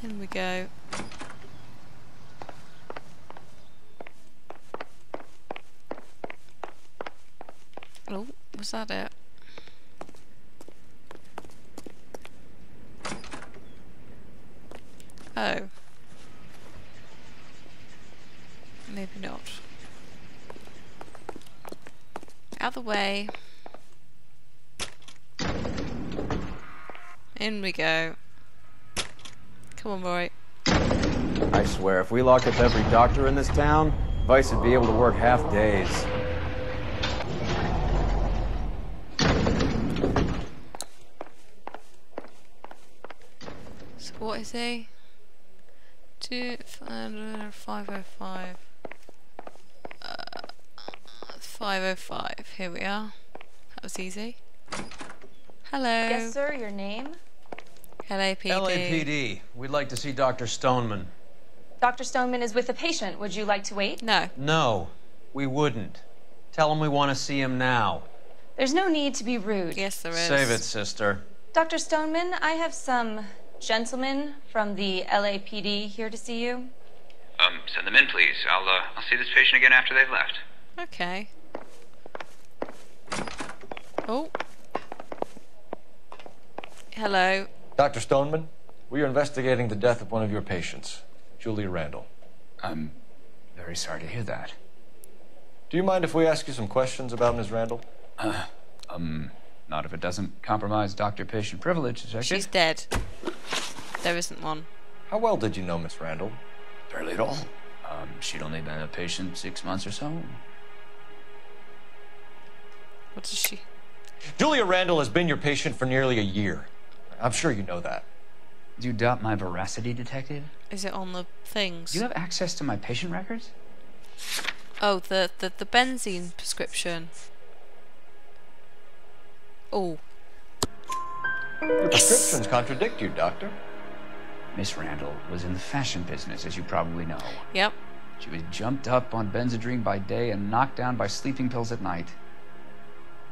In we go. Oh, was that it? Oh. Maybe not. Out of the way. In we go. Come on, boy. I swear, if we locked up every doctor in this town, Vice would be able to work half days. So what is he? 505. 505. Here we are. That was easy. Hello. Yes, sir. Your name? LAPD. LAPD. We'd like to see Dr. Stoneman. Dr. Stoneman is with a patient. Would you like to wait? No. No, we wouldn't. Tell him we want to see him now. There's no need to be rude. Yes, there is. Save it, sister. Dr. Stoneman, I have some gentlemen from the LAPD here to see you. Send them in, please. I'll see this patient again after they've left. Okay. Oh. Hello. Dr. Stoneman, we are investigating the death of one of your patients, Julia Randall. I'm very sorry to hear that. Do you mind if we ask you some questions about Ms. Randall? Not if it doesn't compromise doctor-patient privilege, Detective. She's dead. There isn't one. How well did you know Miss Randall? Barely at all. She'd only been a patient 6 months or so. What is she? Julia Randall has been your patient for nearly a year. I'm sure you know that. Do you doubt my veracity, Detective? Is it on the things? Do you have access to my patient records? Oh, the benzene prescription. Oh. Your prescriptions contradict you, Doctor. Miss Randall was in the fashion business, as you probably know. Yep. She was jumped up on Benzedrine by day and knocked down by sleeping pills at night.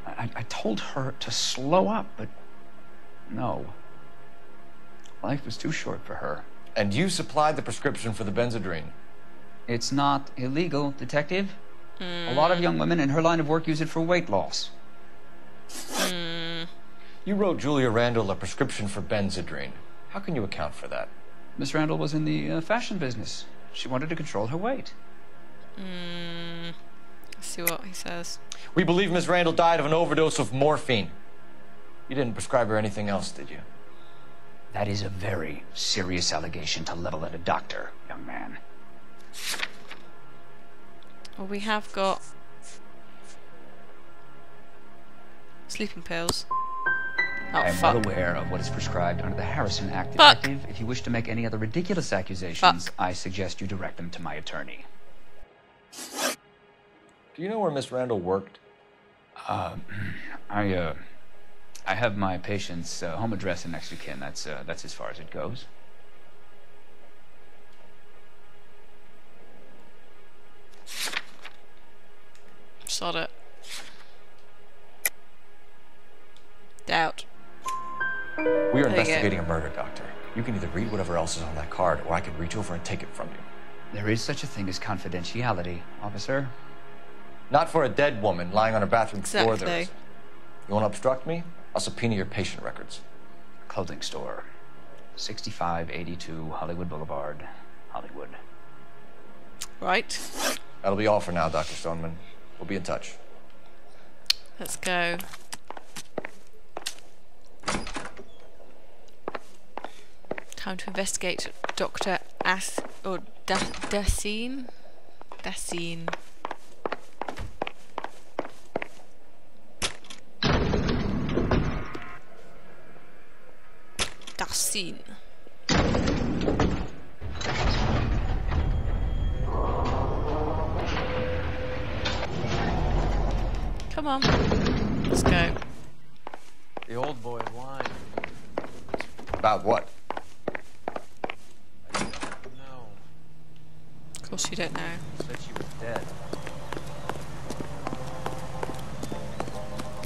I told her to slow up, but no. Life was too short for her. And you supplied the prescription for the Benzedrine. It's not illegal, Detective. A lot of young women in her line of work use it for weight loss. You wrote Julia Randall a prescription for Benzedrine. How can you account for that? Miss Randall was in the fashion business. She wanted to control her weight. Let's see what he says. We believe Miss Randall died of an overdose of morphine. You didn't prescribe her anything else, did you? That is a very serious allegation to level at a doctor, young man. Well, we have got sleeping pills. Oh, I am fuck. well aware of what is prescribed under the Harrison Act, Fuck. Detective. If you wish to make any other ridiculous accusations, Fuck. I suggest you direct them to my attorney. Do you know where Miss Randall worked? I have my patient's home address and next of kin. That's as far as it goes. Sod it. Doubt. We are There you go. investigating a murder, Doctor. You can either read whatever else is on that card, or I can reach over and take it from you. There is such a thing as confidentiality, officer. Not for a dead woman lying on her bathroom floor. There Exactly. is. You want to obstruct me? I'll subpoena your patient records. Clothing store. 6582 Hollywood Boulevard, Hollywood. Right. That'll be all for now, Dr. Stoneman. We'll be in touch. Let's go. Time to investigate Dr. Dassine. Dassine. Dassine. Come on. Let's go. The old boy is lying. About what? I don't know. Of course you don't know. Said she was dead.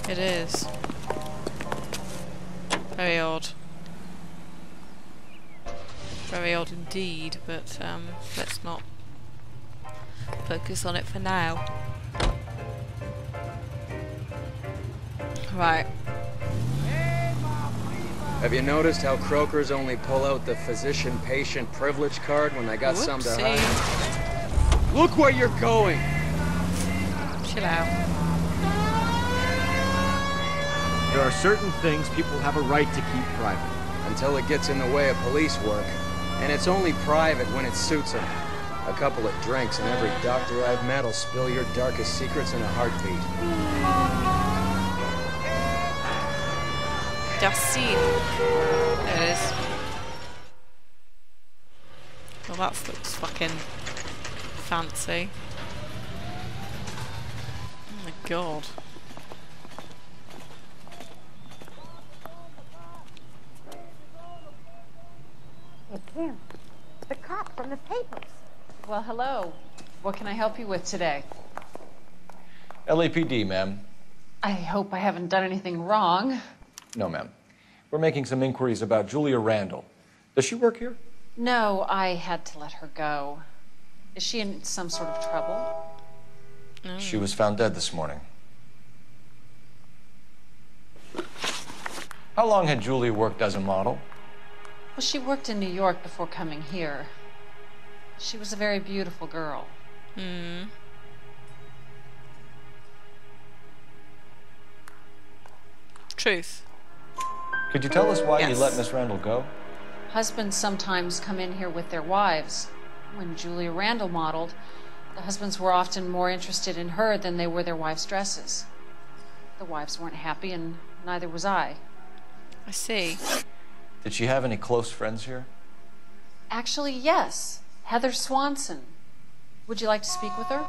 It is. Very odd. Very odd indeed, but let's not focus on it for now. Right. Have you noticed how Croakers only pull out the physician-patient privilege card when they got some to Whoopsie. hide? Look where you're going! Chill out. There are certain things people have a right to keep private. Until it gets in the way of police work. And it's only private when it suits them. A couple of drinks and every doctor I've met will spill your darkest secrets in a heartbeat. Dusty. There it is. Well, that looks fucking fancy. Oh my god. Hey, Kim, the cop from the papers. Well, hello. What can I help you with today? LAPD, ma'am. I hope I haven't done anything wrong. No, ma'am. We're making some inquiries about Julia Randall. Does she work here? No, I had to let her go. Is she in some sort of trouble? She was found dead this morning. How long had Julia worked as a model? Well, she worked in New York before coming here. She was a very beautiful girl. Truth. Could you tell us why you Yes. let Miss Randall go? Husbands sometimes come in here with their wives. When Julia Randall modeled, the husbands were often more interested in her than they were their wives' dresses. The wives weren't happy, and neither was I. I see. Did she have any close friends here? Actually, yes. Heather Swanson. Would you like to speak with her?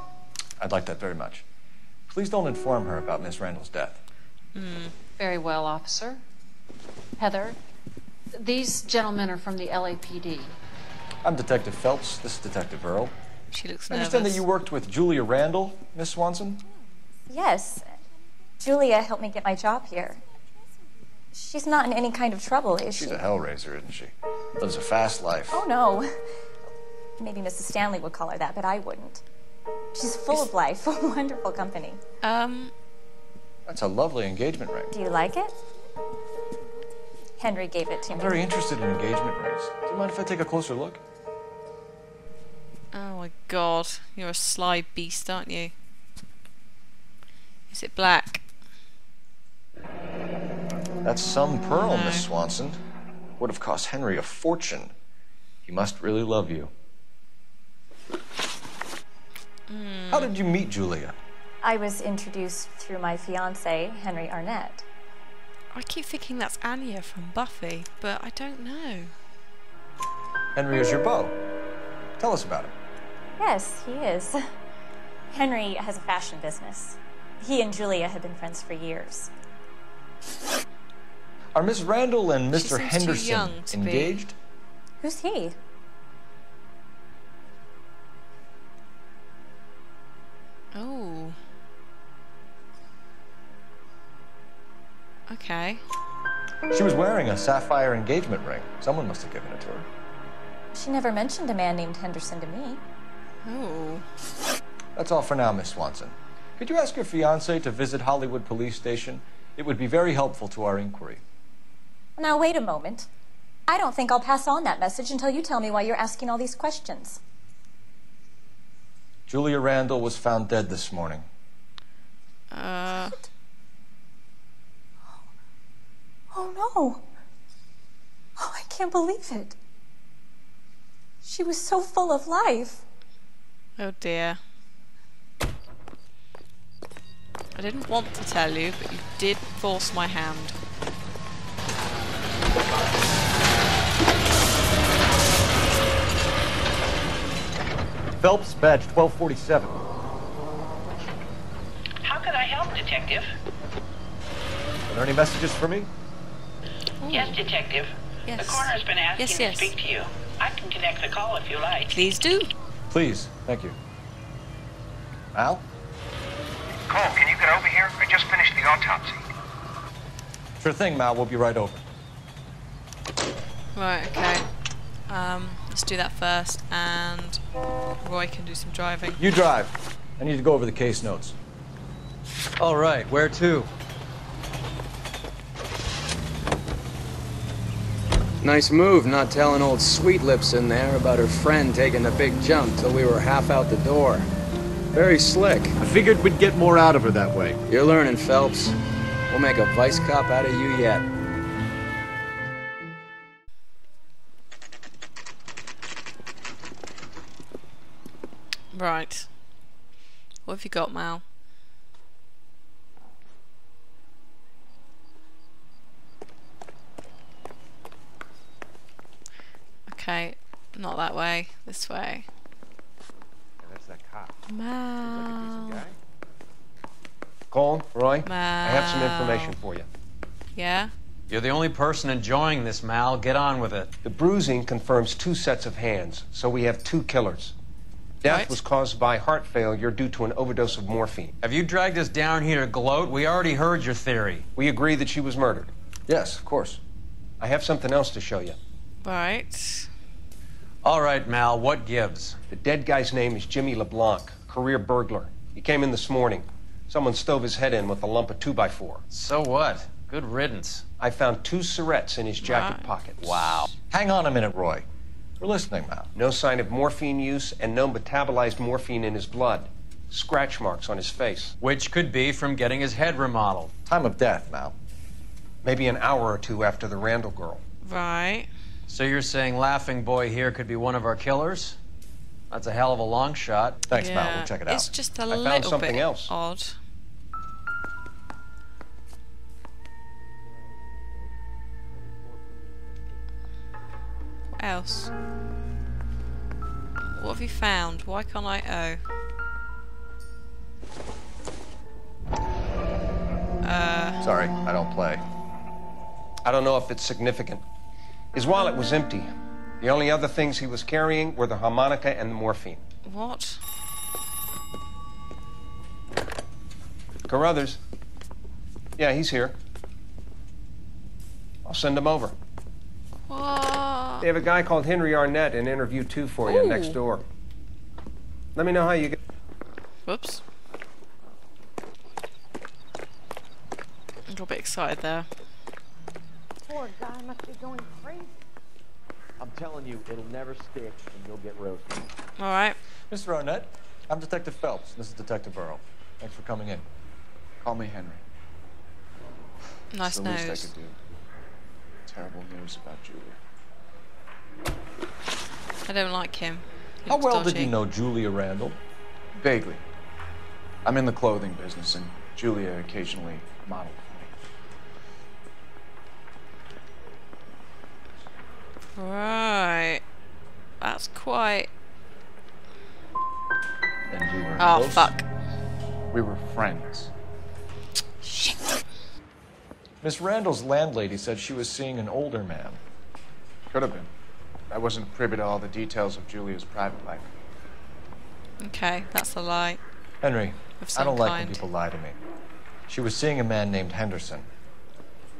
I'd like that very much. Please don't inform her about Miss Randall's death. Very well, officer. Heather, these gentlemen are from the LAPD. I'm Detective Phelps. This is Detective Earl. She looks I nervous. understand that you worked with Julia Randall, Miss Swanson? Yes. Julia helped me get my job here. She's not in any kind of trouble, is she? She's a hellraiser, isn't she? Lives a fast life. Oh, no. Maybe Mrs. Stanley would call her that, but I wouldn't. She's full of life, wonderful company. That's a lovely engagement ring. Do you like it? Henry gave it to I'm me. very interested in engagement rings. Do you mind if I take a closer look? Oh my god, you're a sly beast, aren't you? Is it black? That's some pearl, No. Miss Swanson. Would have cost Henry a fortune. He must really love you. How did you meet Julia? I was introduced through my fiancé, Henry Arnett. I keep thinking that's Anya from Buffy, but I don't know. Henry is your beau. Tell us about him. Yes, he is. Henry has a fashion business. He and Julia have been friends for years. Are Miss Randall and She Mr. seems too Henderson young to be. engaged? Who's he? Oh. Okay. She was wearing a sapphire engagement ring. Someone must have given it to her. She never mentioned a man named Henderson to me. Oh. That's all for now, Miss Swanson. Could you ask your fiancé to visit Hollywood Police Station? It would be very helpful to our inquiry. Now, wait a moment. I don't think I'll pass on that message until you tell me why you're asking all these questions. Julia Randall was found dead this morning. Oh, no. Oh, I can't believe it. She was so full of life. Oh dear. I didn't want to tell you, but you did force my hand. Phelps, badge 1247. How can I help, Detective? Are there any messages for me? Yes, Detective. Yes. The coroner's been asking Yes, to yes. speak to you. I can connect the call if you like. Please do. Please, thank you. Al? Cole, can you get over here? I just finished the autopsy. Sure thing, Mal. We'll be right over. Right, okay. Let's do that first, and Roy can do some driving. You drive. I need to go over the case notes. All right, where to? Nice move not telling old Sweet Lips in there about her friend taking the big jump till we were half out the door. Very slick. I figured we'd get more out of her that way. You're learning, Phelps. We'll make a vice cop out of you yet. Right. What have you got, Mal? Okay, not that way. This way. Yeah, that's that cop. Mal. Guy. Cole, Roy, Mal. I have some information for you. Yeah? You're the only person enjoying this, Mal. Get on with it. The bruising confirms 2 sets of hands, so we have 2 killers. Death Right. was caused by heart failure due to an overdose of morphine. Have you dragged us down here to gloat? We already heard your theory. We agree that she was murdered. Yes, of course. I have something else to show you. Right. All right, Mal, what gives? The dead guy's name is Jimmy LeBlanc, career burglar. He came in this morning. Someone stove his head in with a lump of 2x4. So what? Good riddance. I found 2 cigarettes in his jacket Right. pocket. Wow. Hang on a minute, Roy. We're listening now. No sign of morphine use and no metabolized morphine in his blood. Scratch marks on his face. Which could be from getting his head remodeled. Time of death, Mal. Maybe an hour or 2 after the Randall girl. Right. So you're saying Laughing Boy here could be one of our killers? That's a hell of a long shot. Thanks, yeah. Mal. We'll check it out. It's just a I found little something bit else. odd. What else? What have you found? Why can't I? Sorry, I don't play. I don't know if it's significant. His wallet was empty. The only other things he was carrying were the harmonica and the morphine. What? Carruthers. Yeah, he's here. I'll send him over. What? They have a guy called Henry Arnett in interview 2 for you next door. Let me know how you get. Whoops. A little bit excited there. Poor guy must be going crazy. I'm telling you, it'll never stick and you'll get roasted. Alright. Mr. Arnett, I'm Detective Phelps. This is Detective Burrow. Thanks for coming in. Call me Henry. Nice It's the least I nose. could do. Terrible news about Julia. I don't like him. He How looks well did dodgy. you know Julia Randall? Vaguely. I'm in the clothing business, and Julia occasionally modeled for me. Right. That's quite... And we were Oh, close. fuck. We were friends. Shit. Miss Randall's landlady said she was seeing an older man. Could have been. I wasn't privy to all the details of Julia's private life. Okay, that's a lie. Henry, Of I some don't like when kind. people lie to me. She was seeing a man named Henderson.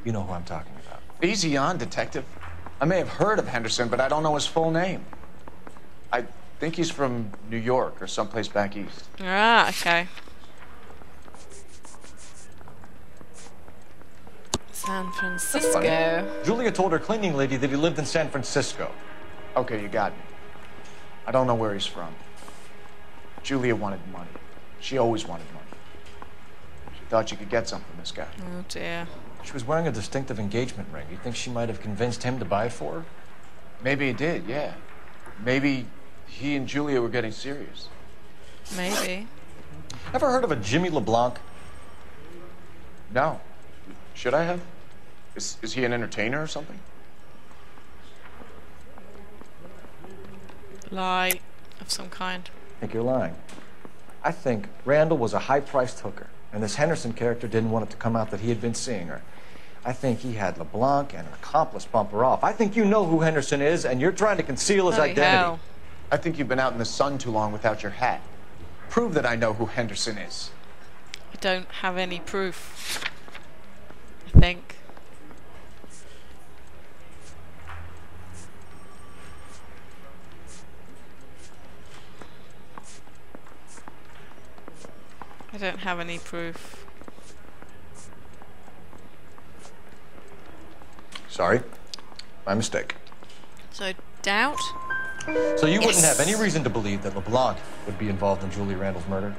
You know who I'm talking about. Easy on, Detective. I may have heard of Henderson, but I don't know his full name. I think he's from New York or someplace back east. Ah, okay. San Francisco. Julia told her cleaning lady that he lived in San Francisco. Okay, you got me. I don't know where he's from. Julia wanted money. She always wanted money. She thought she could get some from this guy. Oh dear. She was wearing a distinctive engagement ring. You think she might have convinced him to buy it for her? Maybe he did, yeah. Maybe he and Julia were getting serious. Maybe. Ever heard of a Jimmy LeBlanc? No. Should I have? Is he an entertainer or something? Lie of some kind. I think you're lying. I think Randall was a high-priced hooker, and this Henderson character didn't want it to come out that he had been seeing her. I think he had LeBlanc and an accomplice bump her off. I think you know who Henderson is, and you're trying to conceal his Holy identity. hell. I think you've been out in the sun too long without your hat. Prove that I know who Henderson is. I don't have any proof. I think. don't have any proof. Sorry. My mistake. So, doubt? So you wouldn't have any reason to believe that LeBlanc would be involved in Julie Randall's murder?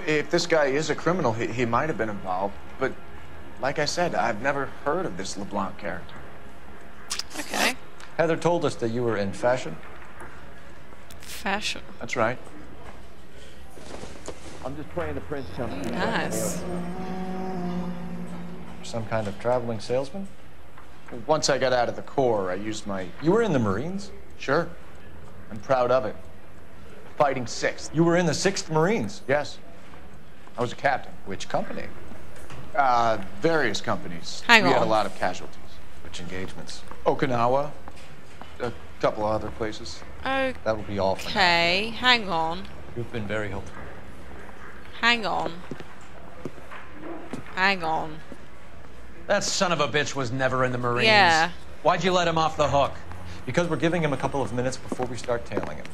If this guy is a criminal, he might have been involved. But, like I said, I've never heard of this LeBlanc character. Okay. Heather told us that you were in fashion. Fashion. That's right. I'm just playing the Prince company. Nice. Some kind of traveling salesman? Once I got out of the Corps, I used my... You were in the Marines? Sure. I'm proud of it. Fighting 6th. You were in the 6th Marines? Yes. I was a captain. Which company? Various companies. Hang we on. had a lot of casualties. Which engagements? Okinawa. A couple of other places. Okay, That will be all for now. hang on. You've been very helpful. Hang on. Hang on. That son of a bitch was never in the Marines. Yeah. Why'd you let him off the hook? Because we're giving him a couple of minutes before we start tailing him.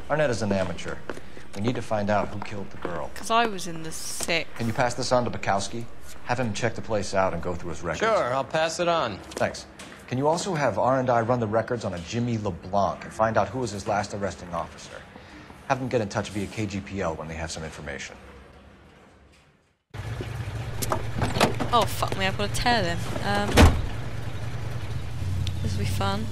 Arnett is an amateur. We need to find out who killed the girl. Because I was in the 6th. Can you pass this on to Bukowski? Have him check the place out and go through his records. Sure, I'll pass it on. Thanks. Can you also have R&I run the records on a Jimmy LeBlanc and find out who was his last arresting officer? Have them get in touch via KGPL when they have some information. Oh, fuck me, I've got to tell him. This will be fun.